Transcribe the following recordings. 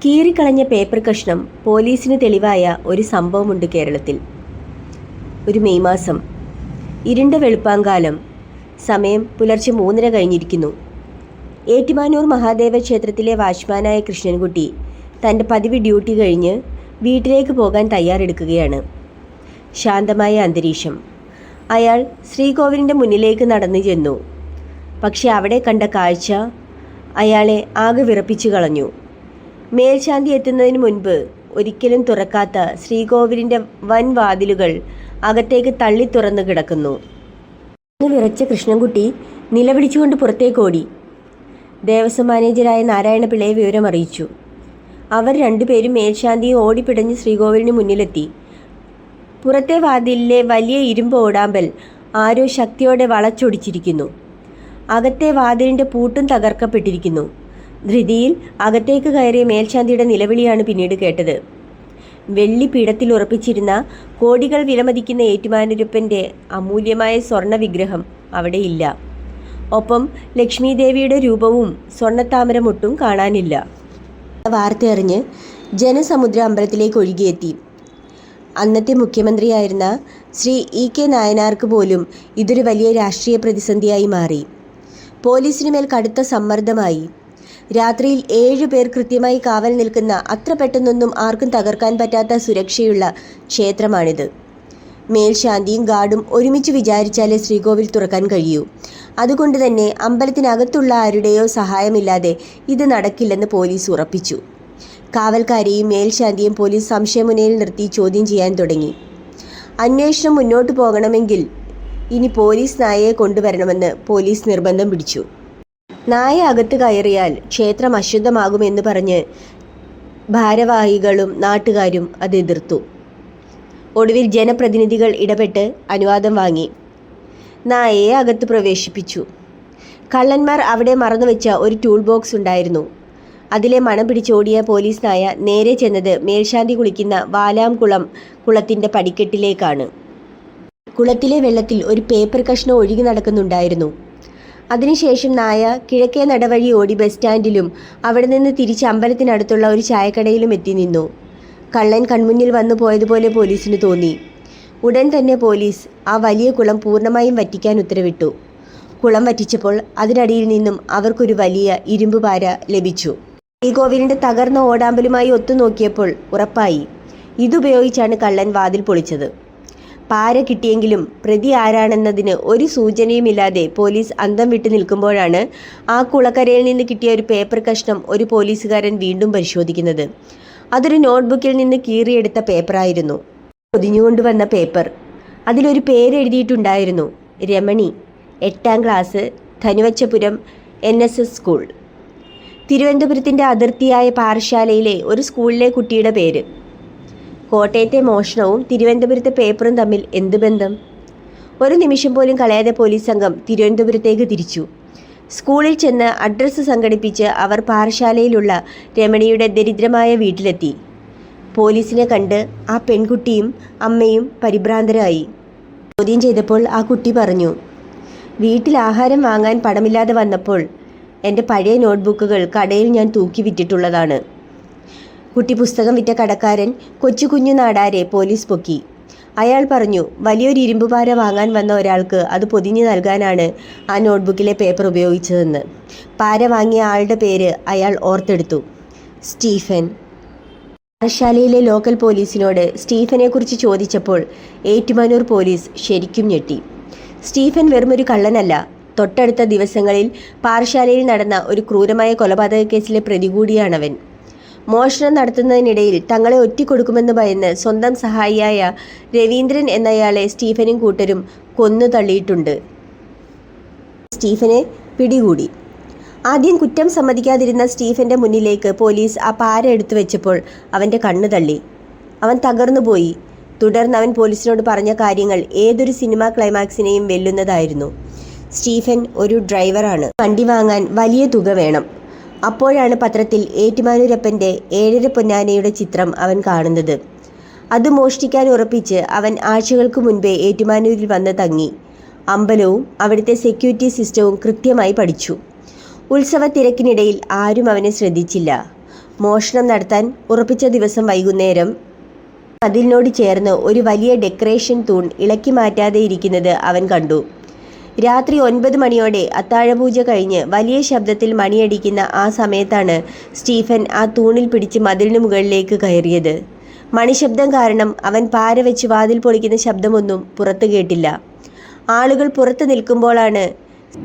കീറിക്കളഞ്ഞ paper കഷ്ണം പോലീസിന് തെളിവായ ഒരു സംഭവമുണ്ട് കേരളത്തിൽ. ഒരു മെയ് മാസം, ഇരുണ്ട വെളുപ്പാങ്കാലം, സമയം പുലർച്ചെ 3:30 കഴിഞ്ഞിരിക്കുന്നു. ഏറ്റുമാനൂർ മഹാദേവ ക്ഷേത്രത്തിലെ വാച്ച്മാനായ കൃഷ്ണൻകുട്ടി തൻ്റെ പതിവ് ഡ്യൂട്ടി കഴിഞ്ഞ് വീട്ടിലേക്ക് പോകാൻ തയ്യാറെടുക്കുകയാണ്. ശാന്തമായ അന്തരീക്ഷം. അയാൾ ശ്രീകോവിലിൻ്റെ മുന്നിലേക്ക് നടന്നു ചെന്നു. പക്ഷെ അവിടെ കണ്ട കാഴ്ച അയാളെ ആകെ വിറപ്പിച്ചു കളഞ്ഞു. മേൽശാന്തി എത്തുന്നതിന് മുൻപ് ഒരിക്കലും തുറക്കാത്ത ശ്രീകോവിലിൻ്റെ വൻ വാതിലുകൾ അകത്തേക്ക് തള്ളി തുറന്നു കിടക്കുന്നു. വിറച്ച കൃഷ്ണൻകുട്ടി നിലവിളിച്ചുകൊണ്ട് പുറത്തേക്കോടി. ദേവസ്വം മാനേജരായ നാരായണപിള്ളയെ വിവരമറിയിച്ചു. അവർ രണ്ടുപേരും മേൽശാന്തിയും ഓടിപ്പിടഞ്ഞ് ശ്രീകോവിലിന് മുന്നിലെത്തി. പുറത്തെ വാതിലിലെ വലിയ ഇരുമ്പ് ഓടാമ്പൽ ആരോ ശക്തിയോടെ വളച്ചൊടിച്ചിരിക്കുന്നു. അകത്തെ വാതിലിൻ്റെ പൂട്ടും തകർക്കപ്പെട്ടിരിക്കുന്നു. ധൃതിയിൽ അകത്തേക്ക് കയറിയ മേൽശാന്തിയുടെ നിലവിളിയാണ് പിന്നീട് കേട്ടത്. വെള്ളി പീഠത്തിൽ ഉറപ്പിച്ചിരുന്ന കോടികൾ വിലമതിക്കുന്ന ഏറ്റുമാനൂരപ്പൻ്റെ അമൂല്യമായ സ്വർണ്ണ വിഗ്രഹം അവിടെയില്ല. ഒപ്പം ലക്ഷ്മി ദേവിയുടെ രൂപവും സ്വർണ്ണത്താമരമൊട്ടും കാണാനില്ല. വാർത്തയറിഞ്ഞ് ജനസമുദ്രം അമ്പലത്തിലേക്ക് ഒഴുകിയെത്തി. അന്നത്തെ മുഖ്യമന്ത്രിയായിരുന്ന ശ്രീ ഇ.കെ. നായനാർക്ക് പോലും ഇതൊരു വലിയ രാഷ്ട്രീയ പ്രതിസന്ധിയായി മാറി. പോലീസിന് മേൽ കടുത്ത സമ്മർദ്ദമായി. രാത്രിയിൽ 7 പേർ കൃത്യമായി കാവൽ നിൽക്കുന്ന, അത്ര പെട്ടെന്നൊന്നും ആർക്കും തകർക്കാൻ പറ്റാത്ത സുരക്ഷയുള്ള ക്ഷേത്രമാണിത്. മേൽശാന്തിയും ഗാർഡും ഒരുമിച്ച് വിചാരിച്ചാലേ ശ്രീകോവിൽ തുറക്കാൻ കഴിയൂ. അതുകൊണ്ട് തന്നെ അമ്പലത്തിനകത്തുള്ള ആരുടെയോ സഹായമില്ലാതെ ഇത് നടക്കില്ലെന്ന് പോലീസ് ഉറപ്പിച്ചു. കാവൽക്കാരെയും മേൽശാന്തിയും പോലീസ് സംശയമുനയിൽ നിർത്തി ചോദ്യം ചെയ്യാൻ തുടങ്ങി. അന്വേഷണം മുന്നോട്ട് പോകണമെങ്കിൽ ഇനി പോലീസ് നായയെ കൊണ്ടുവരണമെന്ന് പോലീസ് നിർബന്ധം പിടിച്ചു. നായ അകത്ത് കയറിയാൽ ക്ഷേത്രം അശുദ്ധമാകുമെന്ന് പറഞ്ഞ് ഭാരവാഹികളും നാട്ടുകാരും അത് എതിർത്തു. ഒടുവിൽ ജനപ്രതിനിധികൾ ഇടപെട്ട് അനുവാദം വാങ്ങി. നായയെ അകത്ത് പ്രവേശിപ്പിച്ചു. കള്ളന്മാർ അവിടെ മറന്നുവെച്ച ഒരു ടൂൾ ബോക്സ് ഉണ്ടായിരുന്നു. അതിലെ മണം പിടിച്ചോടിയ പോലീസ് നായ നേരെ ചെന്നത് മേൽശാന്തി കുളിക്കുന്ന വാലാംകുളം കുളത്തിൻ്റെ പടിക്കെട്ടിലേക്കാണ്. കുളത്തിലെ വെള്ളത്തിൽ ഒരു പേപ്പർ കഷ്ണം ഒഴുകി നടക്കുന്നുണ്ടായിരുന്നു. അതിനുശേഷം നായ കിഴക്കേ നടവഴി ഓടി ബസ് സ്റ്റാൻഡിലും അവിടെ നിന്ന് തിരിച്ച് അമ്പലത്തിനടുത്തുള്ള ഒരു ചായക്കടയിലും എത്തി നിന്നു. കള്ളൻ കൺമുന്നിൽ വന്നു പോയതുപോലെ പോലീസിന് തോന്നി. ഉടൻ തന്നെ പോലീസ് ആ വലിയ കുളം പൂർണ്ണമായും വറ്റിക്കാൻ ഉത്തരവിട്ടു. കുളം വറ്റിച്ചപ്പോൾ അതിനടിയിൽ നിന്നും അവർക്കൊരു വലിയ ഇരുമ്പ് പാര ലഭിച്ചു. ഈ കോവിലിൻ്റെ തകർന്ന ഓടാമ്പലുമായി ഒത്തുനോക്കിയപ്പോൾ ഉറപ്പായി, ഇതുപയോഗിച്ചാണ് കള്ളൻ വാതിൽ പൊളിച്ചത്. പാര കിട്ടിയെങ്കിലും പ്രതി ആരാണെന്നതിന് ഒരു സൂചനയുമില്ലാതെ പോലീസ് അന്തം വിട്ടു നിൽക്കുമ്പോഴാണ് ആ കുളക്കരയിൽ നിന്ന് കിട്ടിയ ഒരു പേപ്പർ കഷ്ണം ഒരു പോലീസുകാരൻ വീണ്ടും പരിശോധിക്കുന്നത്. അതൊരു നോട്ട്ബുക്കിൽ നിന്ന് കീറിയെടുത്ത പേപ്പറായിരുന്നു. പൊതിഞ്ഞുകൊണ്ടുവന്ന പേപ്പർ. അതിലൊരു പേരെഴുതിയിട്ടുണ്ടായിരുന്നു: രമണി, 8ാം ക്ലാസ്, ധനുവച്ചപുരം NSS സ്കൂൾ. തിരുവനന്തപുരത്തിൻ്റെ അതിർത്തിയായ പാറശാലയിലെ ഒരു സ്കൂളിലെ കുട്ടിയുടെ പേര്. കോട്ടയത്തെ മോഷണവും തിരുവനന്തപുരത്തെ പേപ്പറും തമ്മിൽ എന്ത് ബന്ധം? ഒരു നിമിഷം പോലും കളയാതെ പോലീസ് സംഘം തിരുവനന്തപുരത്തേക്ക് തിരിച്ചു. സ്കൂളിൽ ചെന്ന് അഡ്രസ്സ് സംഘടിപ്പിച്ച് അവർ പാറശാലയിലുള്ള രമണിയുടെ ദരിദ്രമായ വീട്ടിലെത്തി. പോലീസിനെ കണ്ട് ആ പെൺകുട്ടിയും അമ്മയും പരിഭ്രാന്തരായി. ചോദ്യം ചെയ്തപ്പോൾ ആ കുട്ടി പറഞ്ഞു, വീട്ടിൽ ആഹാരം വാങ്ങാൻ പണമില്ലാതെ വന്നപ്പോൾ എൻ്റെ പഴയ നോട്ട്ബുക്കുകൾ കടയിൽ ഞാൻ തൂക്കി വിറ്റിട്ടുള്ളതാണ്. കുട്ടി പുസ്തകം വിറ്റ കടക്കാരൻ കൊച്ചു കുഞ്ഞു നാടാരെ പോലീസ് പൊക്കി. അയാൾ പറഞ്ഞു, വലിയൊരു ഇരുമ്പുപാര വാങ്ങാൻ വന്ന ഒരാൾക്ക് അത് പൊതിഞ്ഞു നൽകാനാണ് ആ നോട്ട്ബുക്കിലെ പേപ്പർ ഉപയോഗിച്ചതെന്ന്. പാര വാങ്ങിയ ആളുടെ പേര് അയാൾ ഓർത്തെടുത്തു: സ്റ്റീഫൻ. പാറശാലയിലെ ലോക്കൽ പോലീസിനോട് സ്റ്റീഫനെക്കുറിച്ച് ചോദിച്ചപ്പോൾ ഏറ്റുമാനൂർ പോലീസ് ശരിക്കും ഞെട്ടി. സ്റ്റീഫൻ വെറുമൊരു കള്ളനല്ല, തൊട്ടടുത്ത ദിവസങ്ങളിൽ പാറശാലയിൽ നടന്ന ഒരു ക്രൂരമായ കൊലപാതക കേസിലെ പ്രതി കൂടിയാണവൻ. മോഷണം നടത്തുന്നതിനിടയിൽ തങ്ങളെ ഒറ്റിക്കൊടുക്കുമെന്ന് ഭയന്ന് സ്വന്തം സഹായിയായ രവീന്ദ്രൻ എന്നയാളെ സ്റ്റീഫനും കൂട്ടരും കൊന്നു തള്ളിയിട്ടുണ്ട്. സ്റ്റീഫനെ പിടികൂടി. ആദ്യം കുറ്റം സമ്മതിക്കാതിരുന്ന സ്റ്റീഫൻ്റെ മുന്നിലേക്ക് പോലീസ് ആ പാര എടുത്തു വെച്ചപ്പോൾ അവൻ്റെ കണ്ണ് തള്ളി. അവൻ തകർന്നുപോയി. തുടർന്ന് അവൻ പോലീസിനോട് പറഞ്ഞ കാര്യങ്ങൾ ഏതൊരു സിനിമാ ക്ലൈമാക്സിനെയും വെല്ലുന്നതായിരുന്നു. സ്റ്റീഫൻ ഒരു ഡ്രൈവറാണ്. വണ്ടി വാങ്ങാൻ വലിയ തുക വേണം. അപ്പോഴാണ് പത്രത്തിൽ ഏറ്റുമാനൂരപ്പൻ്റെ 7.5 പൊന്നാനയുടെ ചിത്രം അവൻ കാണുന്നത്. അത് മോഷ്ടിക്കാൻ ഉറപ്പിച്ച് അവൻ ആഴ്ചകൾക്ക് മുൻപേ ഏറ്റുമാനൂരിൽ വന്ന് തങ്ങി. അമ്പലവും അവിടുത്തെ സെക്യൂരിറ്റി സിസ്റ്റവും കൃത്യമായി പഠിച്ചു. ഉത്സവ തിരക്കിനിടയിൽ ആരും അവനെ ശ്രദ്ധിച്ചില്ല. മോഷണം നടത്താൻ ഉറപ്പിച്ച ദിവസം വൈകുന്നേരം അതിനോട് ചേർന്ന് ഒരു വലിയ ഡെക്കറേഷൻ തൂൺ ഇളക്കി മാറ്റാതെ ഇരിക്കുന്നത് അവൻ കണ്ടു. രാത്രി 9 മണിയോടെ അത്താഴപൂജ കഴിഞ്ഞ് വലിയ ശബ്ദത്തിൽ മണിയടിക്കുന്ന ആ സമയത്താണ് സ്റ്റീഫൻ ആ തൂണിൽ പിടിച്ച് മതിലിന് മുകളിലേക്ക് കയറിയത്. മണിശബ്ദം കാരണം അവൻ പാര വെച്ച് വാതിൽ പൊളിക്കുന്ന ശബ്ദമൊന്നും പുറത്തു കേട്ടില്ല. ആളുകൾ പുറത്ത് നിൽക്കുമ്പോഴാണ്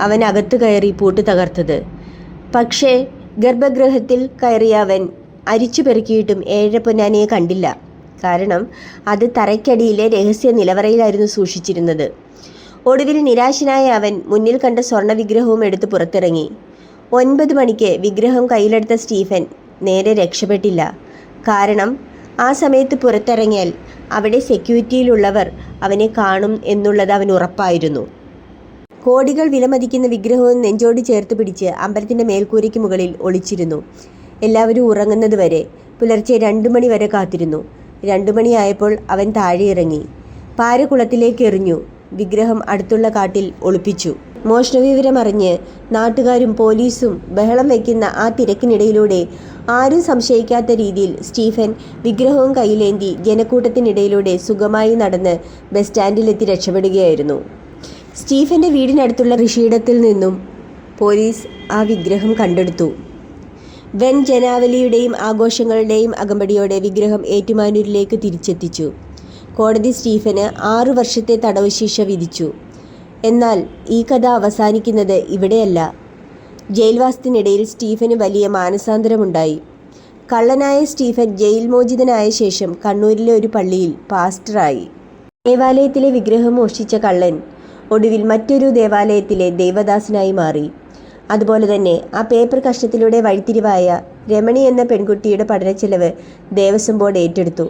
അവൻ അകത്ത് കയറി പൂട്ട് തകർത്തത്. പക്ഷേ ഗർഭഗൃഹത്തിൽ കയറിയ അവൻ അരിച്ചു പെറുക്കിയിട്ടും ഏഴരപ്പൊന്നാനയെ കണ്ടില്ല. കാരണം അത് തറയ്ക്കടിയിലെ രഹസ്യ നിലവറയിലായിരുന്നു സൂക്ഷിച്ചിരുന്നത്. ഒടുവിൽ നിരാശനായ അവൻ മുന്നിൽ കണ്ട സ്വർണ്ണ വിഗ്രഹവും എടുത്ത് പുറത്തിറങ്ങി. 9 മണിക്ക് വിഗ്രഹം കയ്യിലെടുത്ത സ്റ്റീഫൻ നേരെ രക്ഷപ്പെട്ടില്ല. കാരണം ആ സമയത്ത് പുറത്തിറങ്ങിയാൽ അവിടെ സെക്യൂരിറ്റിയിലുള്ളവർ അവനെ കാണും എന്നുള്ളത് അവന് ഉറപ്പായിരുന്നു. കോടികൾ വിലമതിക്കുന്ന വിഗ്രഹവും നെഞ്ചോട് ചേർത്ത് പിടിച്ച് അമ്പലത്തിൻ്റെ മേൽക്കൂരയ്ക്ക് മുകളിൽ ഒളിച്ചിരുന്നു. എല്ലാവരും ഉറങ്ങുന്നത് വരെ. പുലർച്ചെ 2 മണി വരെ കാത്തിരുന്നു. 2 മണിയായപ്പോൾ അവൻ താഴെ ഇറങ്ങി. പാര കുളത്തിലേക്ക് എറിഞ്ഞു. വിഗ്രഹം അടുത്തുള്ള കാട്ടിൽ ഒളിപ്പിച്ചു. മോഷണവിവരമറിഞ്ഞ് നാട്ടുകാരും പോലീസും ബഹളം വയ്ക്കുന്ന ആ തിരക്കിനിടയിലൂടെ ആരും സംശയിക്കാത്ത രീതിയിൽ സ്റ്റീഫൻ വിഗ്രഹവും കയ്യിലേന്തി ജനക്കൂട്ടത്തിനിടയിലൂടെ സുഖമായി നടന്ന് ബസ് സ്റ്റാൻഡിലെത്തി രക്ഷപ്പെടുകയായിരുന്നു. സ്റ്റീഫൻ്റെ വീടിനടുത്തുള്ള കൃഷിയിടത്തിൽ നിന്നും പോലീസ് ആ വിഗ്രഹം കണ്ടെടുത്തു. വൻ ജനാവലിയുടെയും ആഘോഷങ്ങളുടെയും അകമ്പടിയോടെ വിഗ്രഹം ഏറ്റുമാനൂരിലേക്ക് തിരിച്ചെത്തിച്ചു. കോടതി സ്റ്റീഫന് 6 വർഷത്തെ തടവ് ശിക്ഷ വിധിച്ചു. എന്നാൽ ഈ കഥ അവസാനിക്കുന്നത് ഇവിടെയല്ല. ജയിൽവാസത്തിനിടയിൽ സ്റ്റീഫന് വലിയ മാനസാന്തരമുണ്ടായി. കള്ളനായ സ്റ്റീഫൻ ജയിൽ മോചിതനായ ശേഷം കണ്ണൂരിലെ ഒരു പള്ളിയിൽ പാസ്റ്ററായി. ദേവാലയത്തിലെ വിഗ്രഹം മോഷ്ടിച്ച കള്ളൻ ഒടുവിൽ മറ്റൊരു ദേവാലയത്തിലെ ദേവദാസനായി മാറി. അതുപോലെ തന്നെ ആ പേപ്പർ കഷ്ണത്തിലൂടെ വഴിത്തിരിവായ രമണി എന്ന പെൺകുട്ടിയുടെ പഠനച്ചെലവ് ദേവസ്വം ബോർഡ് ഏറ്റെടുത്തു.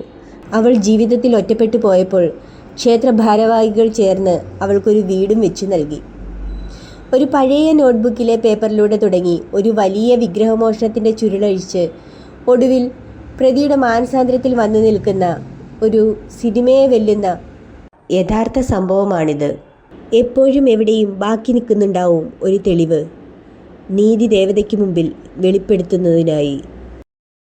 അവൾ ജീവിതത്തിൽ ഒറ്റപ്പെട്ടു പോയപ്പോൾ ക്ഷേത്ര ഭാരവാഹികൾ ചേർന്ന് അവൾക്കൊരു വീടും വെച്ചു നൽകി. ഒരു പഴയ നോട്ട്ബുക്കിലെ പേപ്പറിലൂടെ തുടങ്ങി ഒരു വലിയ വിഗ്രഹമോഷണത്തിൻ്റെ ചുരുളഴിച്ച് ഒടുവിൽ പ്രതിയുടെ മാനസാന്തരത്തിൽ വന്നു നിൽക്കുന്ന ഒരു സിനിമയെ വെല്ലുന്ന യഥാർത്ഥ സംഭവമാണിത്. എപ്പോഴും എവിടെയും ബാക്കി നിൽക്കുന്നുണ്ടാവും ഒരു തെളിവ്, നീതി ദേവതയ്ക്ക് മുമ്പിൽ വെളിപ്പെടുത്തുന്നതിനായി.